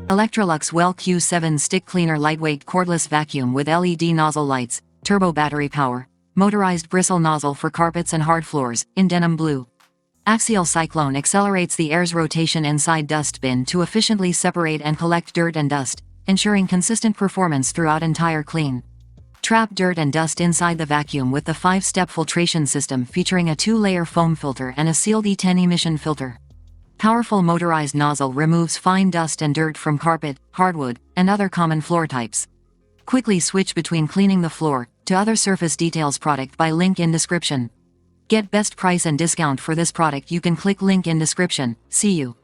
Electrolux WellQ7 Stick Cleaner Lightweight Cordless Vacuum with LED Nozzle Lights, Turbo Battery Power. Motorized Bristle Nozzle for carpets and hard floors, in denim blue. Axial cyclone accelerates the air's rotation inside dust bin to efficiently separate and collect dirt and dust, ensuring consistent performance throughout entire clean. Trap dirt and dust inside the vacuum with the 5-step filtration system featuring a 2-layer foam filter and a sealed E10 emission filter. Powerful motorized nozzle removes fine dust and dirt from carpet, hardwood, and other common floor types. Quickly switch between cleaning the floor to other surface details. Product by link in description. Get best price and discount for this product. You can click link in description. See you.